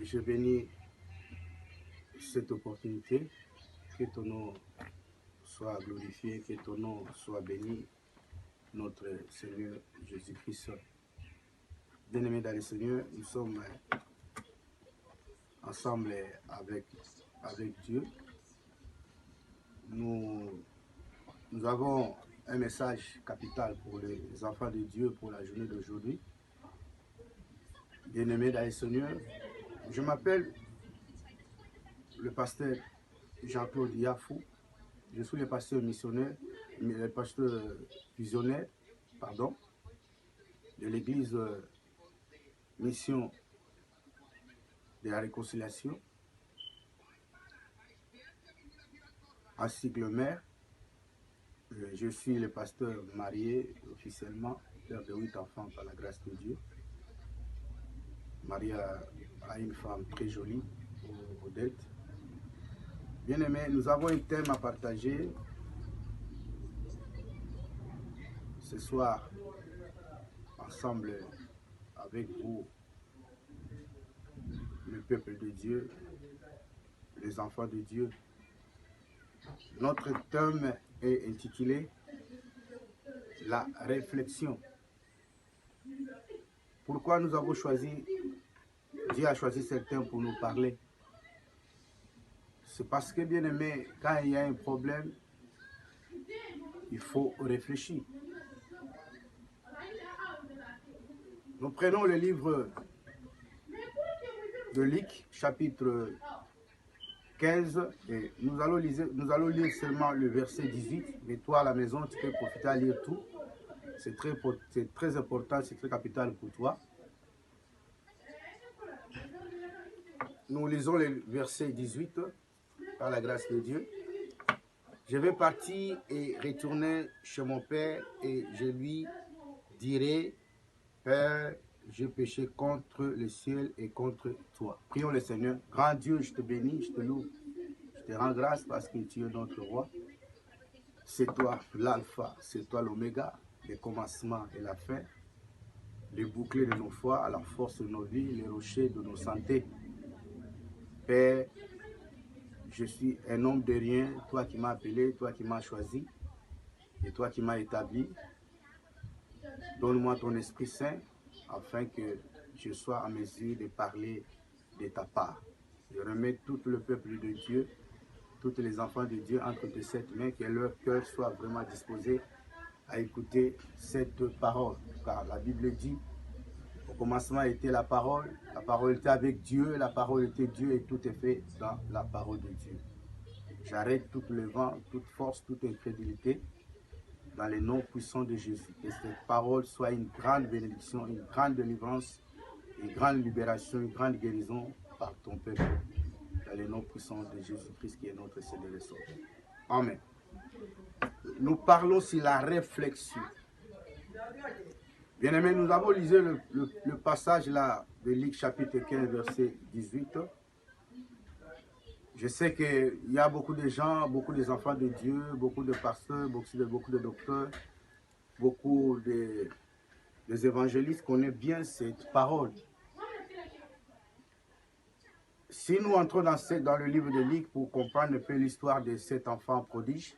je bénis cette opportunité. Que ton nom soit glorifié, que ton nom soit béni, notre Seigneur Jésus-Christ. Bien-aimés dans le Seigneur, nous sommes ensemble avec Dieu. Nous avons un message capital pour les enfants de Dieu pour la journée d'aujourd'hui. Bien-aimés dans le Seigneur, je m'appelle le pasteur Jean-Claude Yafou. Je suis le pasteur missionnaire, le pasteur visionnaire, de l'église Mission de la Réconciliation, ainsi que le maire. Je suis le pasteur marié officiellement, père de 8 enfants par la grâce de Dieu. Marié à une femme très jolie, Odette. Bien-aimés, nous avons un thème à partager ce soir, ensemble avec vous, le peuple de Dieu, les enfants de Dieu. Notre thème est intitulé « La réflexion ». Pourquoi nous avons choisi, Dieu a choisi ce thème pour nous parler? C'est parce que, bien aimé, quand il y a un problème, il faut réfléchir. Nous prenons le livre de Luc, chapitre 15, et nous allons lire seulement le verset 18, mais toi à la maison, tu peux profiter à lire tout. C'est très important, c'est très capital pour toi. Nous lisons le verset 18, par la grâce de Dieu. Je vais partir et retourner chez mon père et je lui dirai, Père, j'ai péché contre le ciel et contre toi. Prions le Seigneur. Grand Dieu, je te bénis, je te loue. Je te rends grâce parce que tu es notre roi. C'est toi l'alpha, c'est toi l'oméga, le commencement et la fin, le bouclier de nos foi, la force de nos vies, le rocher de nos santé. Père, je suis un homme de rien, toi qui m'as appelé, toi qui m'as choisi et toi qui m'as établi. Donne-moi ton Esprit Saint afin que je sois en mesure de parler de ta part. Je remets tout le peuple de Dieu, tous les enfants de Dieu entre tes sept mains, que leur cœur soit vraiment disposé à écouter cette parole. Car la Bible dit, au commencement était la parole était avec Dieu, la parole était Dieu et tout est fait dans la parole de Dieu. J'arrête tout le vent, toute force, toute incrédulité dans les noms puissants de Jésus. Que cette parole soit une grande bénédiction, une grande délivrance, une grande libération, une grande guérison par ton peuple. Dans les noms puissants de Jésus-Christ qui est notre Seigneur et Sauveur. Amen. Nous parlons sur la réflexion. Bien-aimés, nous avons lisé le passage là de Luc chapitre 15, verset 18. Je sais qu'il y a beaucoup de gens, beaucoup d'enfants de Dieu, beaucoup de pasteurs, beaucoup de docteurs, beaucoup des évangélistes connaissent bien cette parole. Si nous entrons dans le livre de Luc pour comprendre un peu l'histoire de cet enfant prodige,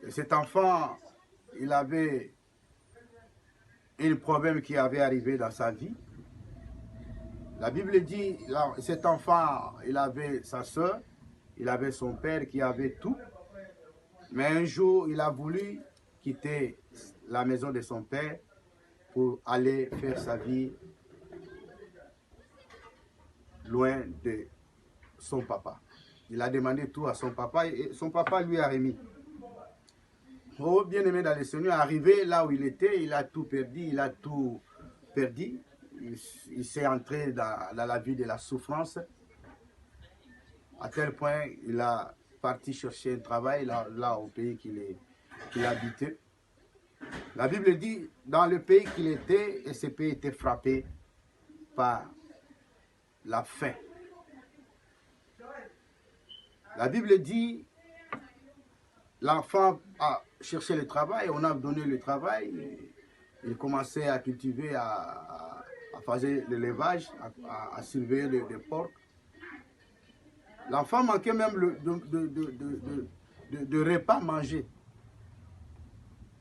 cet enfant, il avait un problème qui avait arrivé dans sa vie. La Bible dit, cet enfant, il avait sa soeur, il avait son père qui avait tout. Mais un jour, il a voulu quitter la maison de son père pour aller faire sa vie loin de son papa. Il a demandé tout à son papa et son papa lui a remis. Oh, bien-aimé dans le Seigneur, arrivé là où il était, il a tout perdu, Il s'est entré dans la vie de la souffrance, à tel point il a parti chercher un travail là au pays qu'il habitait. La Bible dit, dans le pays qu'il était, et ce pays était frappé par la faim. La Bible dit, l'enfant a cherché le travail, on a donné le travail, il commençait à cultiver, à faisait l'élevage, à surveiller les porcs. L'enfant manquait même de repas mangé.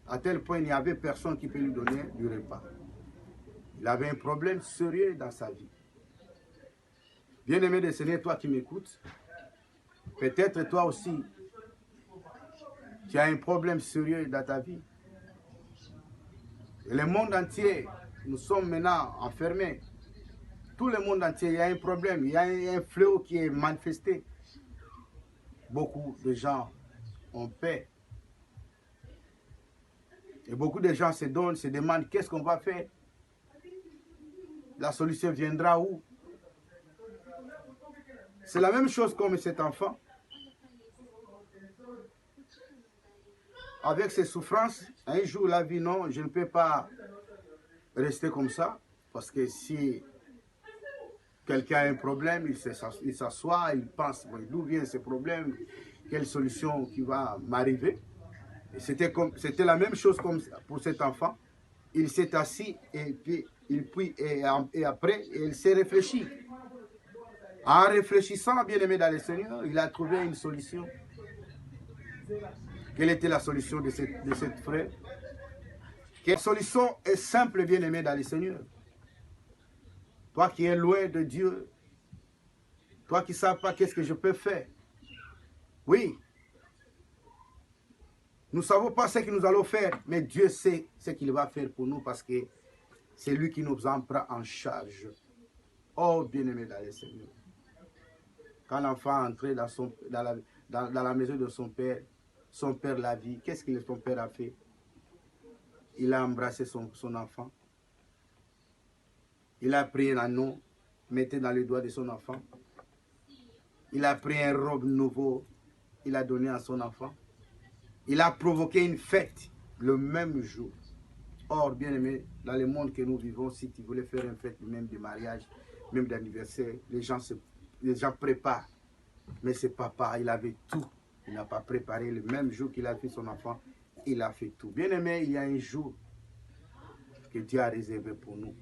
À tel point, il n'y avait personne qui peut lui donner du repas. Il avait un problème sérieux dans sa vie. Bien-aimé des Seigneurs, toi qui m'écoutes, peut-être toi aussi, tu as un problème sérieux dans ta vie. Et le monde entier, nous sommes maintenant enfermés. Tout le monde entier, il y a un problème, il y a un fléau qui est manifesté. Beaucoup de gens ont peur. Et beaucoup de gens se demandent qu'est-ce qu'on va faire. La solution viendra où? C'est la même chose comme cet enfant. Avec ses souffrances, un jour la vie, non, je ne peux pas rester comme ça. Parce que si quelqu'un a un problème, il s'assoit, il pense, bon, d'où vient ce problème, quelle solution qui va m'arriver. C'était la même chose comme pour cet enfant. Il s'est assis et puis après, il s'est réfléchi. En réfléchissant, bien-aimé dans le Seigneur, il a trouvé une solution. Quelle était la solution de cette frère? Quelle solution est simple, bien-aimé dans le Seigneur? Toi qui es loin de Dieu, toi qui ne sais pas qu'est-ce que je peux faire. Oui, nous ne savons pas ce que nous allons faire, mais Dieu sait ce qu'il va faire pour nous parce que c'est lui qui nous en prend en charge. Oh, bien-aimé dans le Seigneur. Quand l'enfant est entré dans la maison de son père l'a vu. Qu'est-ce que son père a fait? Il a embrassé son enfant. Il a pris un anneau, mettait dans les doigts de son enfant. Il a pris un robe nouveau, il a donné à son enfant. Il a provoqué une fête le même jour. Or, bien aimé, dans le monde que nous vivons, si tu voulais faire une fête, même de mariage, même d'anniversaire, les gens préparent. Mais ce papa, il avait tout. Il n'a pas préparé le même jour qu'il a fait son enfant. Il a fait tout. Bien aimé, il y a un jour que Dieu a réservé pour nous.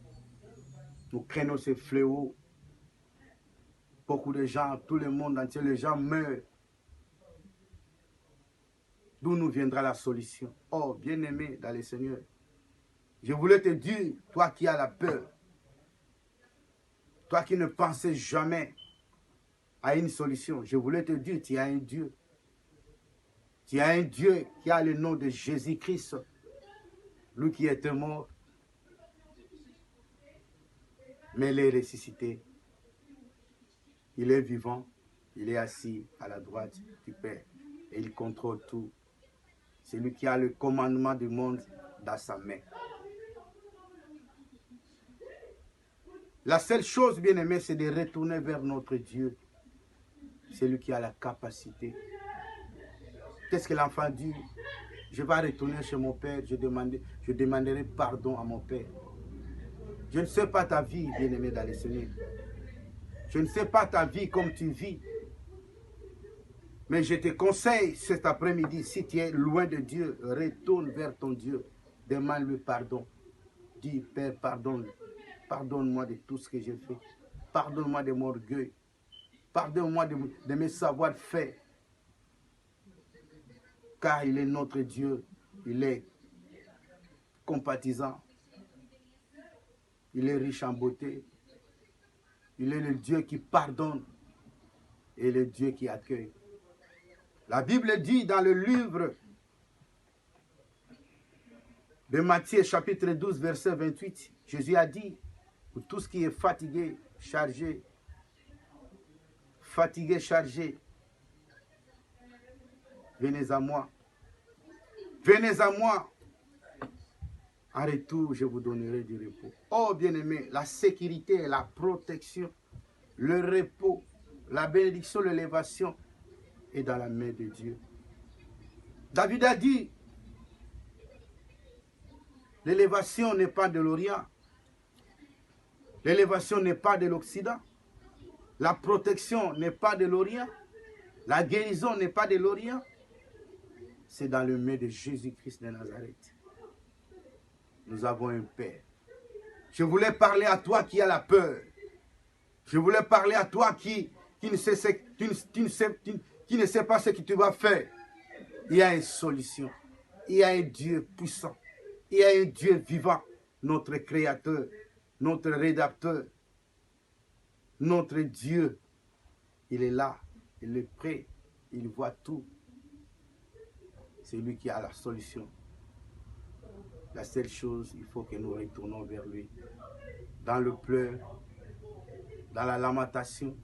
Nous craignons ce fléau. Beaucoup de gens, tout le monde entier, les gens meurent. D'où nous viendra la solution? Oh, bien-aimé dans le Seigneur, je voulais te dire, toi qui as la peur, toi qui ne pensais jamais à une solution, je voulais te dire, tu as un Dieu. Tu as un Dieu qui a le nom de Jésus-Christ, lui qui était mort, mais il est ressuscité. Il est vivant, il est assis à la droite du Père et il contrôle tout. C'est lui qui a le commandement du monde dans sa main. La seule chose, bien aimée, c'est de retourner vers notre Dieu. C'est lui qui a la capacité. Qu'est-ce que l'enfant dit? Je vais retourner chez mon père, je demanderai pardon à mon père. Je ne sais pas ta vie, bien-aimé dans le Seigneur. Je ne sais pas ta vie comme tu vis. Mais je te conseille cet après-midi, si tu es loin de Dieu, retourne vers ton Dieu. Demande-lui pardon. Dis, Père, pardonne. Pardonne-moi de tout ce que j'ai fait. Pardonne-moi de mon orgueil. Pardonne-moi de mes savoir-faire. Car il est notre Dieu. Il est compatissant. Il est riche en beauté. Il est le Dieu qui pardonne et le Dieu qui accueille. La Bible dit dans le livre de Matthieu, chapitre 12, verset 28, Jésus a dit, pour tout ce qui est fatigué, chargé, venez à moi. Venez à moi. En retour, je vous donnerai du repos. Oh, bien-aimé, la sécurité, la protection, le repos, la bénédiction, l'élévation est dans la main de Dieu. David a dit, l'élévation n'est pas de l'Orient. L'élévation n'est pas de l'Occident. La protection n'est pas de l'Orient. La guérison n'est pas de l'Orient. C'est dans le main de Jésus-Christ de Nazareth. Nous avons un Père. Je voulais parler à toi qui as la peur. Je voulais parler à toi qui ne sait pas ce que tu vas faire. Il y a une solution. Il y a un Dieu puissant. Il y a un Dieu vivant. Notre Créateur, notre Rédacteur, notre Dieu. Il est là. Il est prêt. Il voit tout. C'est lui qui a la solution. La seule chose, il faut que nous retournons vers lui. Dans le pleur, dans la lamentation.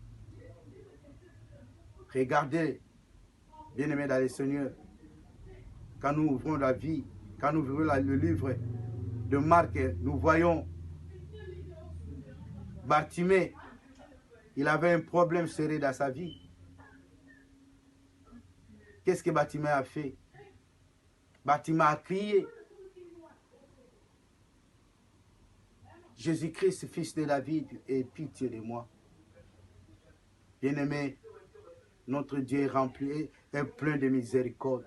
Regardez, bien-aimés dans le Seigneur, quand nous ouvrons la vie, quand nous ouvrons le livre de Marc, nous voyons Bartimée, il avait un problème serré dans sa vie. Qu'est-ce que Bartimée a fait? Bartimée a crié. Jésus-Christ, fils de David, aie pitié de moi. Bien-aimé, notre Dieu est rempli, est plein de miséricorde.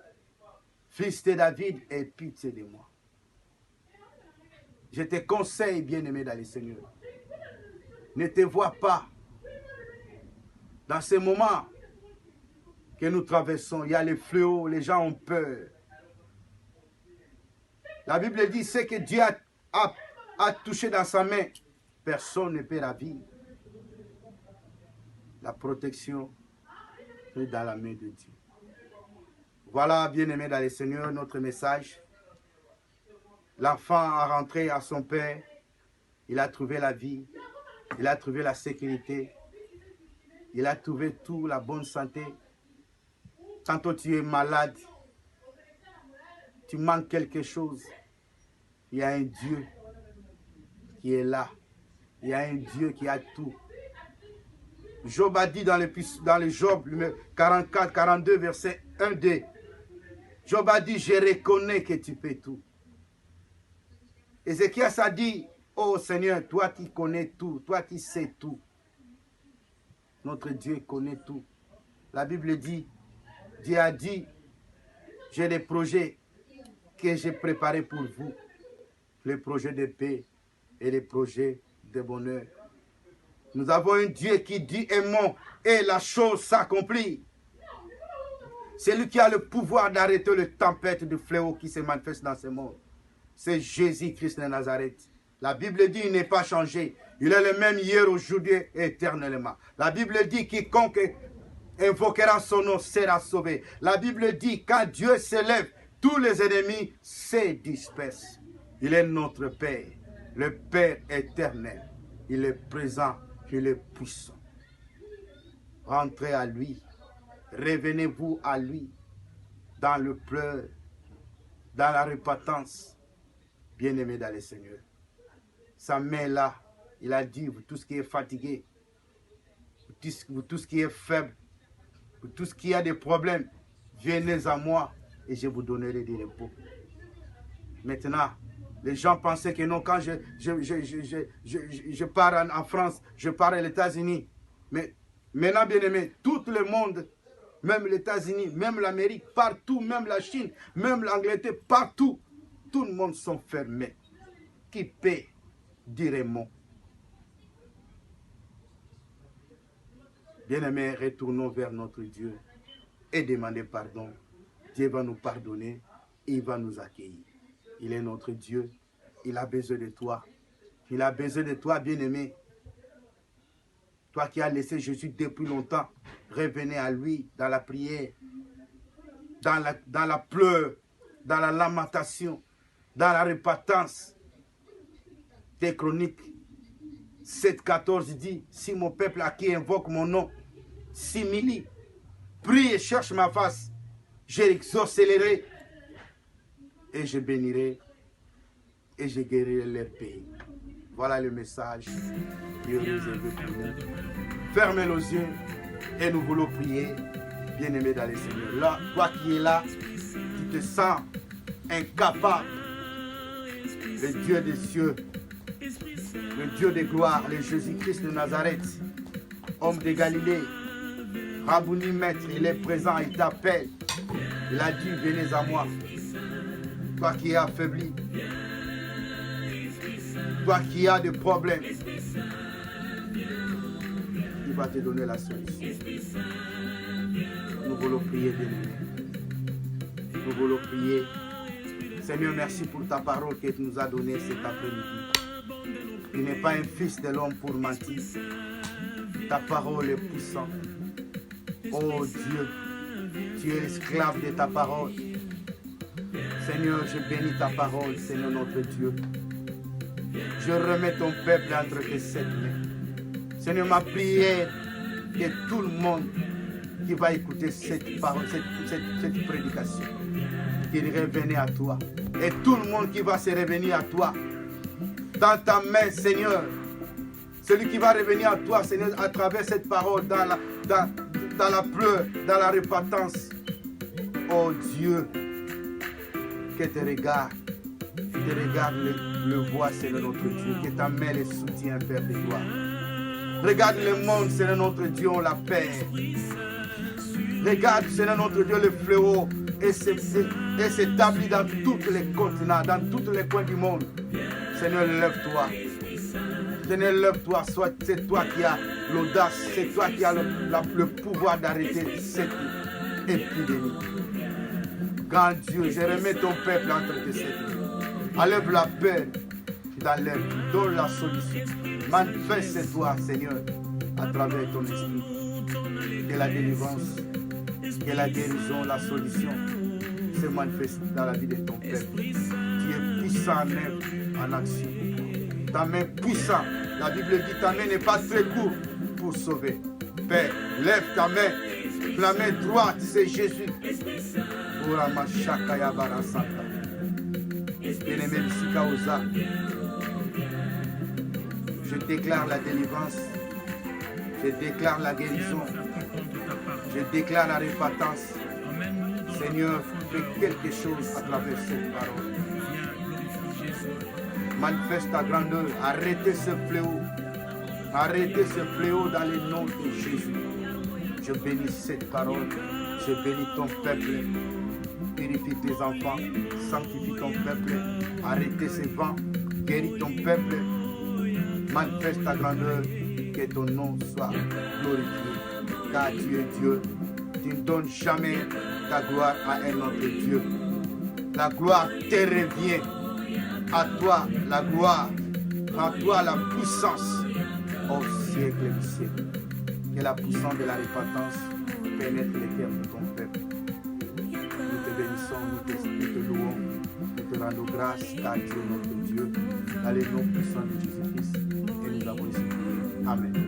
Fils de David, aie pitié de moi. Je te conseille, bien-aimé dans le Seigneur, ne te vois pas dans ce moment que nous traversons. Il y a les fléaux, les gens ont peur. La Bible dit, ce que Dieu a touché dans sa main, personne ne peut la vivre. La protection est dans la main de Dieu. Voilà, bien-aimé dans le Seigneur, notre message. L'enfant a rentré à son père. Il a trouvé la vie. Il a trouvé la sécurité. Il a trouvé tout, la bonne santé. Quand tu es malade, tu manques quelque chose. Il y a un Dieu qui est là. Il y a un Dieu qui a tout. Job a dit dans le Job 44, 42, verset 1-2. Job a dit, je reconnais que tu peux tout. Ézéchias a dit, oh Seigneur, toi qui connais tout, toi qui sais tout. Notre Dieu connaît tout. La Bible dit, Dieu a dit, j'ai des projets que j'ai préparés pour vous. Les projets de paix et les projets de bonheur. Nous avons un Dieu qui dit aimons et la chose s'accomplit. C'est lui qui a le pouvoir d'arrêter les tempêtes de fléau qui se manifestent dans ce monde. C'est Jésus-Christ de Nazareth. La Bible dit il n'est pas changé. Il est le même hier, aujourd'hui et éternellement. La Bible dit quiconque invoquera son nom sera sauvé. La Bible dit quand Dieu s'élève, tous les ennemis se dispersent. Il est notre Père, le Père éternel. Il est présent, il est puissant. Rentrez à lui. Revenez-vous à lui dans le pleur, dans la repentance, bien-aimé dans le Seigneur. Sa main là, il a dit, vous tous qui êtes fatigués, vous tous qui êtes faibles, vous tous qui a des problèmes, venez à moi et je vous donnerai du repos. Maintenant, les gens pensaient que non, quand je pars en France, je pars aux États-Unis. Mais maintenant, bien-aimé, tout le monde, même les États-Unis, même l'Amérique, partout, même la Chine, même l'Angleterre, partout, tout le monde sont fermés. Qui peut dire un mot? Bien-aimés, retournons vers notre Dieu et demandez pardon. Dieu va nous pardonner et il va nous accueillir. Il est notre Dieu. Il a besoin de toi. Il a besoin de toi, bien-aimé. Toi qui as laissé Jésus depuis longtemps, revenez à lui dans la prière, dans la pleure, dans la lamentation, dans la repentance. Des Chroniques 7,14 dit, si mon peuple à qui invoque mon nom s'humilie, prie et cherche ma face, je l'exaucerai et je bénirai et je guérirai leur pays. Voilà le message. Dieu nous aime pour nous. Fermez nos yeux et nous voulons prier, bien-aimés dans les Seigneurs. Là, toi qui es là, tu te sens incapable. Le Dieu des cieux, le Dieu de gloire, le Jésus-Christ de Nazareth, homme de Galilée, Rabouni Maître, il est présent, il t'appelle. Il a dit, venez à moi. Toi qui es affaibli, Toi qui as des problèmes, il va te donner la solution. Nous voulons prier, bien-aimés. Nous voulons prier. Seigneur, merci pour ta parole que tu nous as donnée cet après-midi. Tu n'es pas un fils de l'homme pour mentir. Ta parole est puissante. Oh Dieu, tu es l'esclave de ta parole. Seigneur, je bénis ta parole, Seigneur notre Dieu. Je remets ton peuple entre tes 7 mains. Seigneur, ma prière, que tout le monde qui va écouter cette parole, cette prédication, qu'il revienne à toi. Et tout le monde qui va se revenir à toi. Dans ta main, Seigneur. Celui qui va revenir à toi, Seigneur, à travers cette parole, dans la pleure, dans la repentance. Oh Dieu, que tes regards le voient, Seigneur notre Dieu. Que ta main les soutient, Père de gloire. Regarde le monde, Seigneur notre Dieu, on la paix. Regarde, Seigneur notre Dieu, le fléau et s'établit dans tous les continents, dans tous les coins du monde. Seigneur, lève-toi. Seigneur, lève-toi. C'est toi qui as l'audace, c'est toi qui as le pouvoir d'arrêter cette épidémie. Grand Dieu, je remets ton peuple entre tes 7 mains. Enlève la peine dans l'air, donne la solution. Manifeste-toi, Seigneur, à travers ton esprit. Que la délivrance, que la guérison, la solution se manifeste dans la vie de ton peuple. Tu es puissant en œuvre, en action. Ta main puissante. La Bible dit ta main n'est pas très courte pour sauver. Père, lève ta main. La main droite, c'est Jésus. Bien-aimé Sikaosa, je déclare la délivrance. Je déclare la guérison. Je déclare la repentance. Seigneur, fais quelque chose à travers cette parole. Manifeste ta grandeur. Arrêtez ce fléau. Arrêtez ce fléau dans le nom de Jésus. Je bénis cette parole. Je bénis ton peuple. Purifie tes enfants. Sanctifie ton peuple. Arrêtez ces vents. Guéris ton peuple. Manifeste ta grandeur. Que ton nom soit glorifié. Car tu es Dieu. Tu ne donnes jamais ta gloire à un autre Dieu. La gloire te revient. À toi la gloire. À toi la puissance. Au siècle du siècle. Que la puissance de la repentance pénètre les cœurs de ton peuple. Nous te bénissons, nous te louons, nous te rendons grâce car tu es notre Dieu, dans le nom puissant de Jésus-Christ. Et nous avons ici prié. Amen.